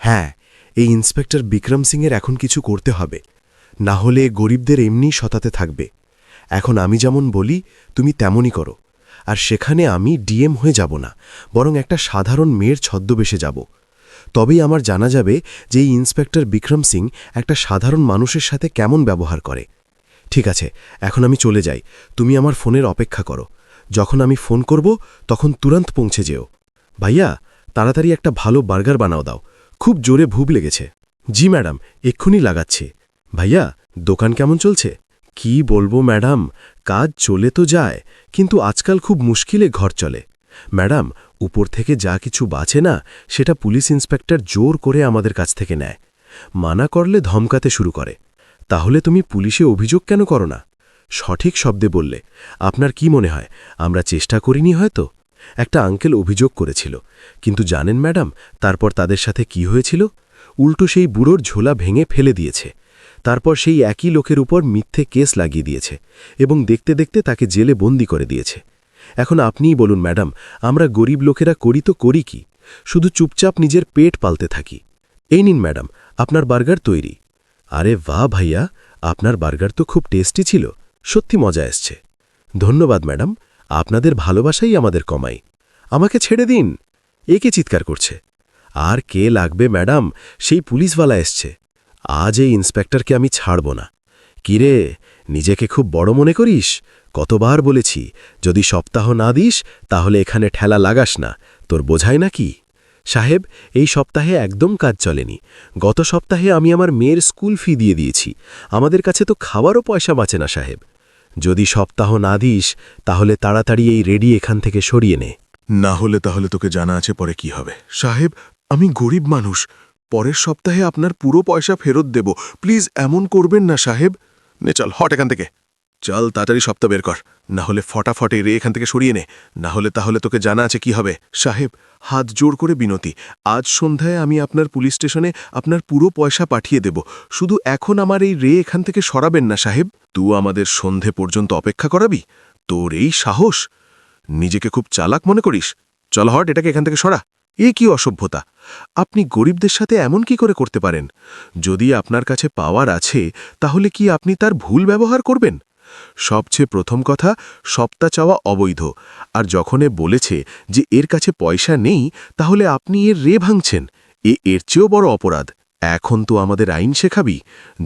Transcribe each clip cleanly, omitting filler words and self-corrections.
হ্যাঁ, এই ইন্সপেক্টর বিক্রম সিংয়ের এখন কিছু করতে হবে, না হলে গরিবদের এমনিই শতাতে থাকবে। এখন আমি যেমন বলি তুমি তেমনই করো, আর সেখানে আমি ডিএম হয়ে যাব না, বরং একটা সাধারণ মেয়ের ছদ্মবেশে যাব। তবেই আমার জানা যাবে যে এই ইন্সপেক্টর বিক্রম সিং একটা সাধারণ মানুষের সাথে কেমন ব্যবহার করে। ঠিক আছে, এখন আমি চলে যাই, তুমি আমার ফোনের অপেক্ষা করো। যখন আমি ফোন করব তখন তুরন্ত পৌঁছে যেও। ভাইয়া, তাড়াতাড়ি একটা ভালো বার্গার বানাও দাও, খুব জোরে ভুক লেগেছে। জি ম্যাডাম, এক্ষুনি লাগাচ্ছি। ভাইয়া, দোকান কেমন চলছে? কি বলবো ম্যাডাম, কাজ চলে তো যায়, কিন্তু আজকাল খুব মুশকিলে ঘর চলে। ম্যাডাম, উপর থেকে যা কিছু বাঁচে না, সেটা পুলিশ ইন্সপেক্টর জোর করে আমাদের কাছ থেকে নেয়। মানা করলে ধমকাতে শুরু করে। তাহলে তুমি পুলিশে অভিযোগ কেন করো না? সঠিক শব্দে বললে। আপনার কি মনে হয় আমরা চেষ্টা করিনি হয়তো? একটা আঙ্কেল অভিযোগ করেছিল, কিন্তু জানেন ম্যাডাম তারপর তাদের সাথে কি হয়েছিল? উল্টো সেই বুড়োর ঝোলা ভেঙে ফেলে দিয়েছে। তারপর সেই একই লোকের উপর মিথ্যে কেস লাগিয়ে দিয়েছে এবং দেখতে দেখতে তাকে জেলে বন্দি করে দিয়েছে। এখন আপনিই বলুন ম্যাডাম, আমরা গরিব লোকেরা করি তো করি কি? শুধু চুপচাপ নিজের পেট পালতে থাকি। এই নিন ম্যাডাম, আপনার বার্গার তৈরি। আরে বাহ ভাইয়া, আপনার বার্গার তো খুব টেস্টি ছিল, সত্যি মজা এসছে। ধন্যবাদ ম্যাডাম, আপনাদের ভালোবাসাই আমাদের কমাই। আমাকে ছেড়ে দিন। একে চিৎকার করছে। আর কে লাগবে ম্যাডাম, সেই পুলিশওয়ালা এসছে। আজ এই ইন্সপেক্টরকে আমি ছাড়ব না। কিরে, নিজেকে খুব বড় মনে করিস? কতবার বলেছি, যদি সপ্তাহ না দিস তাহলে এখানে ঠেলা লাগাস না, তোর বোঝায় নাকি? সাহেব, এই সপ্তাহে একদম কাজ চলেনি। গত সপ্তাহে আমি আমার মেয়ের স্কুল ফি দিয়ে দিয়েছি। আমাদের কাছে তো খাওয়ারও পয়সা বাঁচে না সাহেব। যদি সপ্তাহ না দিস তাহলে তাড়াতাড়ি এই রেডি এখান থেকে সরিয়ে নে। না হলে তাহলে তোকে জানা আছে পরে কি হবে। সাহেব, আমি গরিব মানুষ, পরের সপ্তাহে আপনার পুরো পয়সা ফেরত দেব, প্লিজ এমন করবেন না সাহেব। নে চল, হট এখান থেকে। চল তাড়াতাড়ি সপ্তাহ বের কর, না হলে ফটাফটে রে এখান থেকে সরিয়ে নে, না হলে তাহলে তোকে জানা আছে কি হবে। সাহেব, হাত জোর করে বিনতি, আজ সন্ধ্যায় আমি আপনার পুলিশ স্টেশনে আপনার পুরো পয়সা পাঠিয়ে দেব, শুধু এখন আমার এই রে এখান থেকে সরাবেন না সাহেব। তুই আমাদের সন্ধে পর্যন্ত অপেক্ষা করাবি? তোর এই সাহস! নিজেকে খুব চালাক মনে করিস? চল হট, এটাকে এখান থেকে সরা। এ কি অসভ্যতা! আপনি গরিবদের সাথে এমন কি করে করতে পারেন? যদি আপনার কাছে পাওয়ার আছে তাহলে কি আপনি তার ভুল ব্যবহার করবেন? সবচেয়ে প্রথম কথা, সপ্তাহ চাওয়া অবৈধ, আর যখন এ বলেছে যে এর কাছে পয়সা নেই, তাহলে আপনি এর রে ভাঙছেন। এর চেয়েও বড় অপরাধ। এখন তো আমাদের আইন শেখাবি?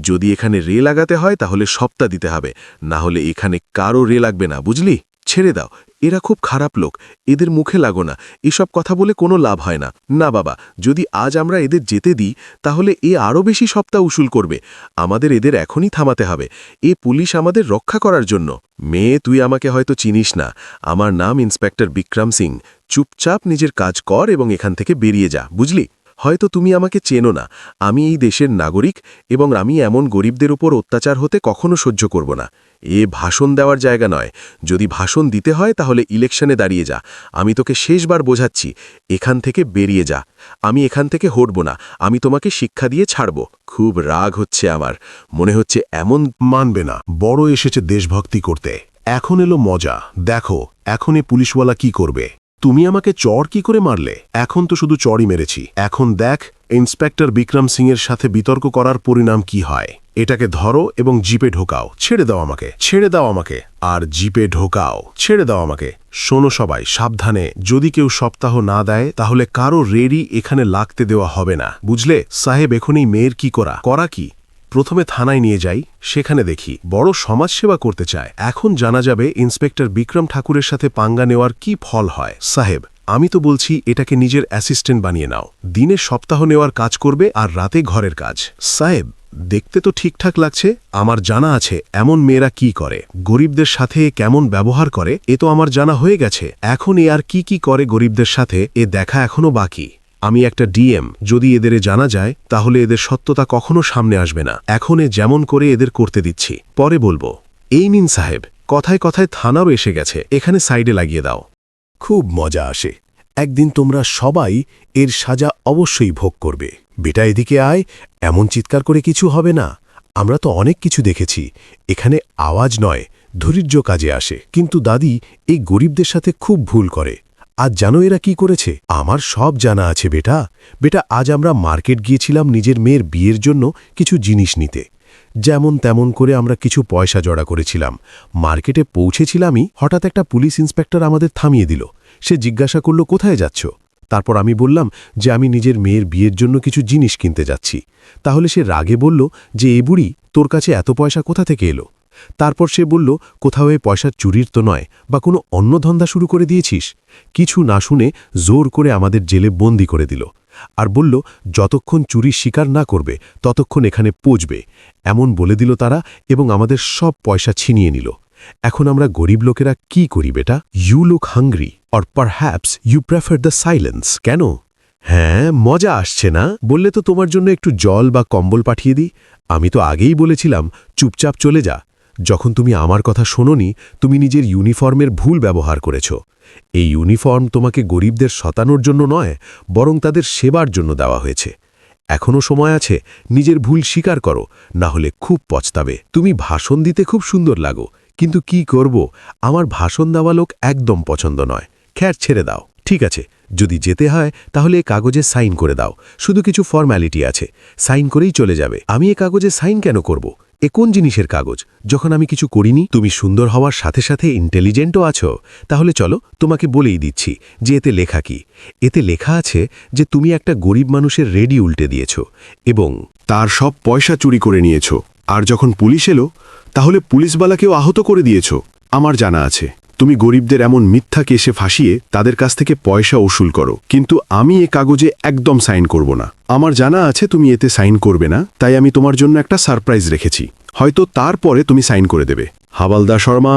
যদি এখানে রে লাগাতে হয় তাহলে সপ্তাহ দিতে হবে, না হলে এখানে কারো রে লাগবে না, বুঝলি? ছেড়ে দাও, এরা খুব খারাপ লোক, এদের মুখে লাগো না, এসব কথা বলে কোনো লাভ হয় না। না বাবা, যদি আজ আমরা এদের যেতে দিই তাহলে এ আরও বেশি সপ্তাহ উসুল করবে। আমাদের এদের এখনই থামাতে হবে। এ পুলিশ আমাদের রক্ষা করার জন্য। মেয়ে, তুই আমাকে হয়তো চিনিস না, আমার নাম ইন্সপেক্টর বিক্রম সিং। চুপচাপ নিজের কাজ কর এবং এখান থেকে বেরিয়ে যা, বুঝলি? হয়তো তুমি আমাকে চেনো না, আমি এই দেশের নাগরিক এবং আমি এমন গরিবদের উপর অত্যাচার হতে কখনো সহ্য করব না। এ ভাষণ দেওয়ার জায়গা নয়। যদি ভাষণ দিতে হয় তাহলে ইলেকশনে দাঁড়িয়ে যা। আমি তোকে শেষবার বোঝাচ্ছি, এখান থেকে বেরিয়ে যা। আমি এখান থেকে হটব না, আমি তোমাকে শিক্ষা দিয়ে ছাড়ব। খুব রাগ হচ্ছে আমার, মনে হচ্ছে এমন মানবে না, বড় এসেছে দেশভক্তি করতে। এখন এলো মজা, দেখো এখন এ পুলিশওয়ালা কি করবে। তুমি আমাকে চর কি করে মারলে? এখন তো শুধু চরই মেরেছি, এখন দেখ ইন্সপেক্টর বিক্রম সিংয়ের সাথে বিতর্ক করার পরিণাম কি হয়। এটাকে ধরো এবং জিপে ঢোকাও। ছেড়ে দাও আমাকে, ছেড়ে দাও আমাকে, আর জিপে ঢোকাও। ছেড়ে দাও আমাকে। শোনো সবাই, সাবধানে, যদি কেউ সপ্তাহ না দেয় তাহলে কারো রেডি এখানে লাগতে দেওয়া হবে না, বুঝলে? সাহেব, এখন এই মেয়ের কি করা কি? প্রথমে থানায় নিয়ে যাই, সেখানে দেখি। বড় সমাজসেবা করতে চায়। এখন জানা যাবে ইন্সপেক্টর বিক্রম ঠাকুরের সাথে পাঙ্গা নেওয়ার কি ফল হয়। সাহেব, আমি তো বলছি এটাকে নিজের অ্যাসিস্ট্যান্ট বানিয়ে নাও। দিনে সপ্তাহ নেওয়ার কাজ করবে আর রাতে ঘরের কাজ। সাহেব, দেখতে তো ঠিকঠাক লাগছে। আমার জানা আছে এমন মেয়েরা কি করে, গরিবদের সাথে কেমন ব্যবহার করে, এ তো আমার জানা হয়ে গেছে। এখন এ আর কি করে গরিবদের সাথে, এ দেখা এখনো বাকি। আমি একটা ডিএম, যদি এদের জানা যায় তাহলে এদের সত্যতা কখনো সামনে আসবে না। এখন এ যেমন করে এদের করতে দিচ্ছি, পরে বলবো। এই নিন সাহেব, কথায় কথায় থানাও এসে গেছে, এখানে সাইডে লাগিয়ে দাও। খুব মজা আসে। একদিন তোমরা সবাই এর সাজা অবশ্যই ভোগ করবে। বেটা এদিকে আয়, এমন চিৎকার করে কিছু হবে না। আমরা তো অনেক কিছু দেখেছি, এখানে আওয়াজ নয় ধৈর্য কাজে আসে। কিন্তু দাদি এই গরিবদের সাথে খুব ভুল করে। আজ জানো এরা কি করেছে? আমার সব জানা আছে বেটা। বেটা, আজ আমরা মার্কেট গিয়েছিলাম নিজের মেয়ের বিয়ের জন্য কিছু জিনিস নিতে। যেমন তেমন করে আমরা কিছু পয়সা জড়া করেছিলাম। মার্কেটে পৌঁছেছিলামই, হঠাৎ একটা পুলিশ ইন্সপেক্টর আমাদের থামিয়ে দিল। সে জিজ্ঞাসা করল, কোথায় যাচ্ছ? তারপর আমি বললাম যে আমি নিজের মেয়ের বিয়ের জন্য কিছু জিনিস কিনতে যাচ্ছি। তাহলে সে রাগে বলল যে এ বুড়ি, তোর কাছে এত পয়সা কোথা থেকে এলো? তারপর সে বলল, কোথাও এই পয়সা চুরির তো নয়, বা কোনো অন্য ধন্দা শুরু করে দিয়েছিস? কিছু না শুনে জোর করে আমাদের জেলে বন্দি করে দিল আর বলল, যতক্ষণ চুরির স্বীকার না করবে ততক্ষণ এখানে পচবে, এমন বলে দিল তারা, এবং আমাদের সব পয়সা ছিনিয়ে নিল। এখন আমরা গরিব লোকেরা কি করি বেটা? You look hungry, or perhaps you prefer the silence. কেন? হ্যাঁ, মজা আসছে না? বললে তো তোমার জন্য একটু জল বা কম্বল পাঠিয়ে দিই। আমি তো আগেই বলেছিলাম চুপচাপ চলে যা। যখন তুমি আমার কথা শোনোনি, তুমি নিজের ইউনিফর্মের ভুল ব্যবহার করেছ। এই ইউনিফর্ম তোমাকে গরিবদের শতানোর জন্য নয়, বরং তাদের সেবার জন্য দেওয়া হয়েছে। এখনও সময় আছে, নিজের ভুল স্বীকার করো, না হলে খুব পছতাবে। তুমি ভাষণ দিতে খুব সুন্দর লাগো, কিন্তু কি করব, আমার ভাষণ দেওয়া লোক একদম পছন্দ নয়। খ্যার ছেড়ে দাও। ঠিক আছে, যদি যেতে হয় তাহলে এ কাগজে সাইন করে দাও। শুধু কিছু ফর্ম্যালিটি আছে, সাইন করেই চলে যাবে। আমি এ কাগজে সাইন কেন করব? এ কোন জিনিসের কাগজ, যখন আমি কিছু করিনি? তুমি সুন্দর হওয়ার সাথে সাথে ইন্টেলিজেন্টও আছো। তাহলে চলো, তোমাকে বলেই দিচ্ছি যে এতে লেখা কি। এতে লেখা আছে যে তুমি একটা গরিব মানুষের রেডি উল্টে দিয়েছ এবং তার সব পয়সা চুরি করে নিয়েছ। আর যখন পুলিশ এলো, তাহলে পুলিশওয়ালাকেও আহত করে দিয়েছ। আমার জানা আছে, তুমি গরিবদের এমন মিথ্যা কেসে ফাঁসিয়ে তাদের কাছ থেকে পয়সা উসুল করো। কিন্তু আমি এ কাগজে একদম সাইন করব না। আমার জানা আছে তুমি এতে সাইন করবে না, তাই আমি তোমার জন্য একটা সারপ্রাইজ রেখেছি। হয়তো তারপরে তুমি সাইন করে দেবে। হাওলাদার শর্মা।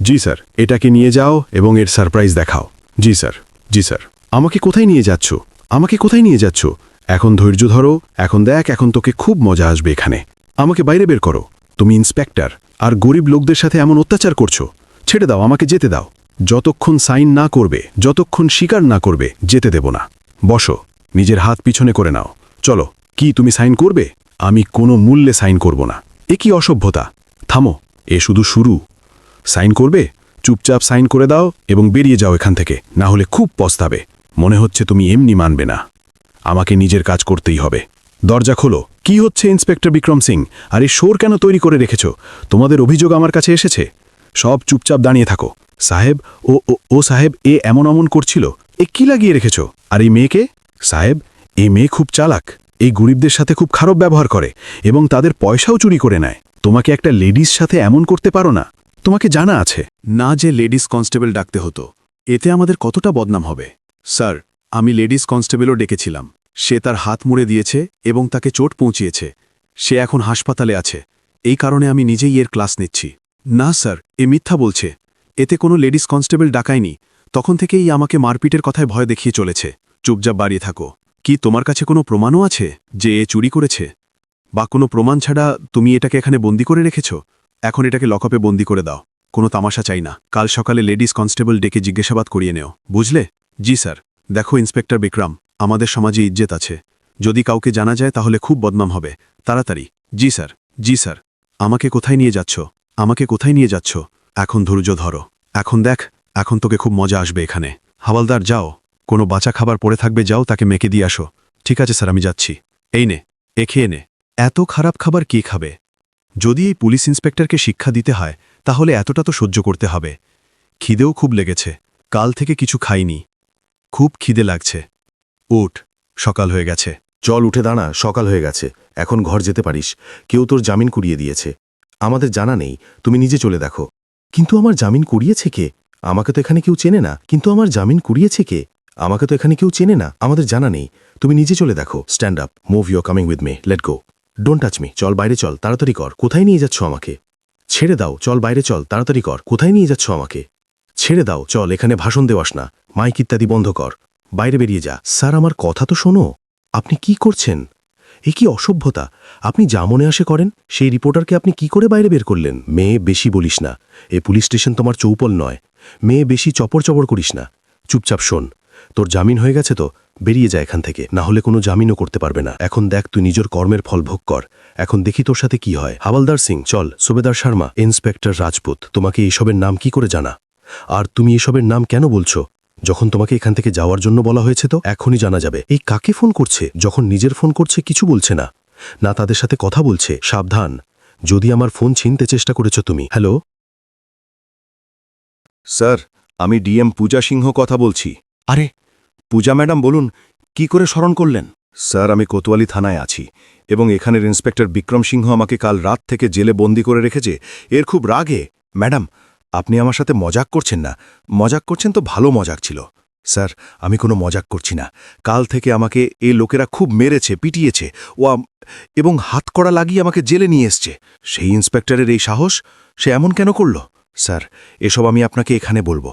জি স্যার। এটাকে নিয়ে যাও এবং এর সারপ্রাইজ দেখাও। জি স্যার। জি স্যার। আমাকে কোথায় নিয়ে যাচ্ছ? আমাকে কোথায় নিয়ে যাচ্ছ? এখন ধৈর্য ধরো, এখন দেখ, এখন তোকে খুব মজা আসবে এখানে। আমাকে বাইরে বের করো। তুমি ইন্সপেক্টর, আর গরিব লোকদের সাথে এমন অত্যাচার করছো। ছেড়ে দাও, আমাকে যেতে দাও। যতক্ষণ সাইন না করবে, যতক্ষণ স্বীকার না করবে, যেতে দেব না। বসো, নিজের হাত পিছনে করে নাও। চলো। কি তুমি সাইন করবে? আমি কোনো মূল্যে সাইন করব না। এ কি অসভ্যতা! থামো, এ শুধু শুরু। সাইন করবে? চুপচাপ সাইন করে দাও এবং বেরিয়ে যাও এখান থেকে, না হলে খুব পস্তাবে। মনে হচ্ছে তুমি এমনি মানবে না। আমাকে নিজের কাজ করতেই হবে। দরজা খোলো। কি হচ্ছে ইন্সপেক্টর বিক্রম সিং? আর এই শোর কেন তৈরি করে রেখেছ? তোমাদের অভিযোগ আমার কাছে এসেছে। সব চুপচাপ দাঁড়িয়ে থাকো। সাহেব, ও সাহেব, এ এমন অমন করছিল। এ কি লাগিয়ে রেখেছ? আর এই মেয়েকে? সাহেব, এই মেয়ে খুব চালাক। এই গরিবদের সাথে খুব খারাপ ব্যবহার করে এবং তাদের পয়সাও চুরি করে নেয়। তোমাকে একটা লেডিস সাথে এমন করতে পারো না? তোমাকে জানা আছে না যে লেডিস কনস্টেবল ডাকতে হতো? এতে আমাদের কতটা বদনাম হবে। স্যার, আমি লেডিস কনস্টেবলও ডেকেছিলাম। সে তার হাত মুড়ে দিয়েছে এবং তাকে চোট পৌঁছিয়েছে। সে এখন হাসপাতালে আছে। এই কারণে আমি নিজেই এর ক্লাস নিচ্ছি। না স্যার, এ মিথ্যা বলছে। এতে কোনো লেডিস কনস্টেবল ডাকায়নি। তখন থেকেই আমাকে মারপিটের কথায় ভয় দেখিয়ে চলেছে। চুপচাপ বাড়িয়ে থাকো। কি তোমার কাছে কোনো প্রমাণও আছে যে এ চুরি করেছে? বা কোনো প্রমাণ ছাড়া তুমি এটাকে এখানে বন্দি করে রেখেছ? এখন এটাকে লকআপে বন্দি করে দাও। কোনো তামাশা চাই না। কাল সকালে লেডিস কনস্টেবল ডেকে জিজ্ঞাসাবাদ করিয়ে নেও, বুঝলে? জি স্যার। দেখো ইন্সপেক্টর বিক্রম, আমাদের সমাজে ইজ্জত আছে। যদি কাউকে জানা যায় তাহলে খুব বদনাম হবে। তাড়াতাড়ি। জি স্যার। জি স্যার। আমাকে কোথায় নিয়ে যাচ্ছ? আমাকে কোথায় নিয়ে যাচ্ছ? এখন ধৈর্য ধরো। এখন দেখ, এখন তোকে খুব মজা আসবে এখানে। হাওলাদার, যাও। কোনো বাঁচা খাবার পড়ে থাকবে, যাও তাকে মেখে দিয়ে আসো। ঠিক আছে স্যার, আমি যাচ্ছি। এই নে, এ খেয়ে নে। এত খারাপ খাবার কে খাবে? যদি এই পুলিশ ইন্সপেক্টরকে শিক্ষা দিতে হয় তাহলে এতটা তো সহ্য করতে হবে। খিদেও খুব লেগেছে। কাল থেকে কিছু খাইনি। খুব খিদে লাগছে। উঠ, সকাল হয়ে গেছে। চল, উঠে দাঁড়া, সকাল হয়ে গেছে। এখন ঘর যেতে পারিস। কেউ তোর জামিন কুড়িয়ে দিয়েছে। আমাদের জানা নেই, তুমি নিজে চলে দেখো। কিন্তু আমার জামিন কুড়িয়েছে কে? আমাকে তো এখানে কেউ চেনে না। কিন্তু আমার জামিন কুড়িয়েছে কে? আমাকে তো এখানে কেউ চেনে না। আমাদের জানা নেই, তুমি নিজে চলে দেখো। Stand up, move, you are coming with me, let go. Don't touch me. চল, বাইরে চল, তাড়াতাড়ি কর। কোথায় নিয়ে যাচ্ছ আমাকে? ছেড়ে দাও, চল বাইরে চল, তাড়াতাড়ি কর। কোথায় নিয়ে যাচ্ছ আমাকে? ছেড়ে দাও, চল, এখানে ভাষণ দেওয়াস না। মাইক ইত্যাদি বন্ধ কর। বাইরে বেরিয়ে যা। স্যার, আমার কথা তো শোনো। আপনি কি করছেন? এ কি অসভ্যতা! আপনি যা মনে আসে করেন। সেই রিপোর্টারকে আপনি কি করে বাইরে বের করলেন? মেয়ে, বেশি বলিস না। এ পুলিশ স্টেশন তোমার চৌপল নয়। মেয়ে, বেশি চপর চপর করিস না। চুপচাপ শোন। তোর জামিন হয়ে গেছে তো? বেরিয়ে যায় এখান থেকে, না হলে কোনো জামিনও করতে পারবে না। এখন দেখ, তুই নিজের কর্মের ফল ভোগ কর। এখন দেখি তোর সাথে কি হয়। হাওলাদার সিং, চল। সুবেদার শর্মা, ইন্সপেক্টর রাজপুত, তোমাকে এইসবের নাম কি করে জানা? আর তুমি এসবের নাম কেন বলছো? যখন তোমাকে এখান থেকে যাওয়ার জন্য বলা হয়েছে তো এখনই জানা যাবে এই কাকে ফোন করছে। যখন নিজের ফোন করছে কিছু বলছে না, না তাদের সাথে কথা বলছে। সাবধান, যদি আমার ফোন ছিনতে চেষ্টা করেছো তুমি। হ্যালো স্যার, আমি ডিএম পূজা সিংহ কথা বলছি। আরে পূজা ম্যাডাম, বলুন কি করে স্মরণ করলেন? স্যার, আমি কোতোয়ালি থানায় আছি এবং এখানের ইন্সপেক্টর বিক্রম সিংহ আমাকে কাল রাত থেকে জেলে বন্দি করে রেখেছে। এর খুব রাগে। ম্যাডাম, আপনি আমার সাথে মজাক করছেন না? মজাক করছেন তো ভালো মজাক ছিল। স্যার, আমি কোনো মজাক করছি না। কাল থেকে আমাকে এই লোকেরা খুব মেরেছে, পিটিয়েছে এবং হাতকড়া লাগিয়ে আমাকে জেলে নিয়ে এসছে। সেই ইন্সপেক্টরের এই সাহস, সে এমন কেন করল? স্যার, এসব আমি আপনাকে এখানে বলবো।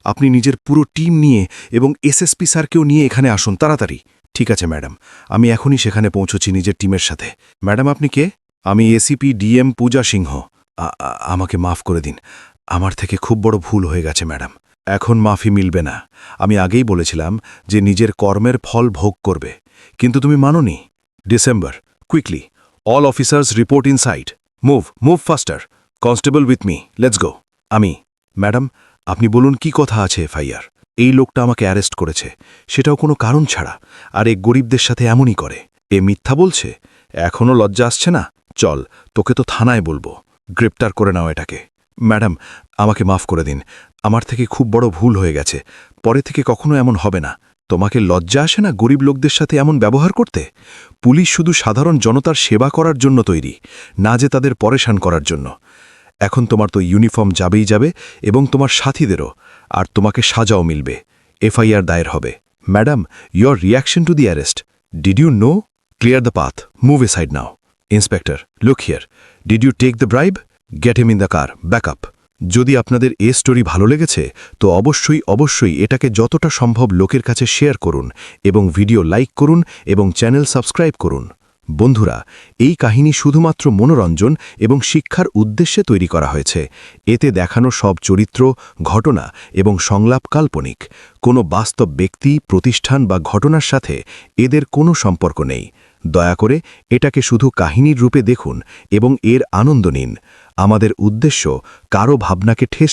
আপনি নিজের পুরো টিম নিয়ে এবং এসএসপি স্যারকেও নিয়ে এখানে আসুন তাড়াতাড়ি। ঠিক আছে ম্যাডাম, আমি এখনই সেখানে পৌঁছচ্ছি নিজের টিমের সাথে। ম্যাডাম, আপনি কে? আমি এসিপি ডিএম পূজা সিংহ। আমাকে মাফ করে দিন, আমার থেকে খুব বড় ভুল হয়ে গেছে ম্যাডাম। এখন মাফি মিলবে না। আমি আগেই বলেছিলাম যে নিজের কর্মের ফল ভোগ করবে, কিন্তু তুমি মানোনি। December, quickly all officers report inside. Move faster. Constable with me, let's go. Madam, আপনি বলুন কি কথা আছে এফআইআর? এই লোকটা আমাকে অ্যারেস্ট করেছে, সেটাও কোনো কারণ ছাড়া, আর এই গরিবদের সাথে এমনই করে। এ মিথ্যা বলছে? এখনও লজ্জা আসছে না? চল, তোকে তো থানায় বলবো। গ্রেপ্তার করে নাও এটাকে। ম্যাডাম, আমাকে মাফ করে দিন, আমার থেকে খুব বড় ভুল হয়ে গেছে। পরে থেকে কখনো এমন হবে না। তোমাকে লজ্জা আসে না গরিব লোকদের সাথে এমন ব্যবহার করতে? পুলিশ শুধু সাধারণ জনতার সেবা করার জন্য তৈরি, না যে তাদের পরেশান করার জন্য। এখন তোমার তো ইউনিফর্ম যাবেই যাবে এবং তোমার সাথীদেরও, আর তোমাকে সাজাও মিলবে। এফআইআর দায়ের হবে। Madam, your reaction to the arrest, did you know? Clear the path, move aside now. Inspector, look here, did you take the bribe? Get him in the car, back up. যদি আপনাদের a story ভালো লেগেছে তো অবশ্যই এটাকে যতটা সম্ভব লোকের কাছে শেয়ার করুন এবং ভিডিও লাইক করুন এবং চ্যানেল সাবস্ক্রাইব করুন। বন্ধুরা, এই কাহিনী শুধুমাত্র মনোরঞ্জন এবং শিক্ষার উদ্দেশ্যে তৈরি করা হয়েছে। এতে দেখানো সব চরিত্র, ঘটনা এবং সংলাপ কাল্পনিক। কোনো বাস্তব ব্যক্তি, প্রতিষ্ঠান বা ঘটনার সাথে এদের কোনো সম্পর্ক নেই। দয়া করে এটাকে শুধু কাহিনীর রূপে দেখুন এবং এর আনন্দ নিন। আমাদের উদ্দেশ্য কারো ভাবনাকে ঠেস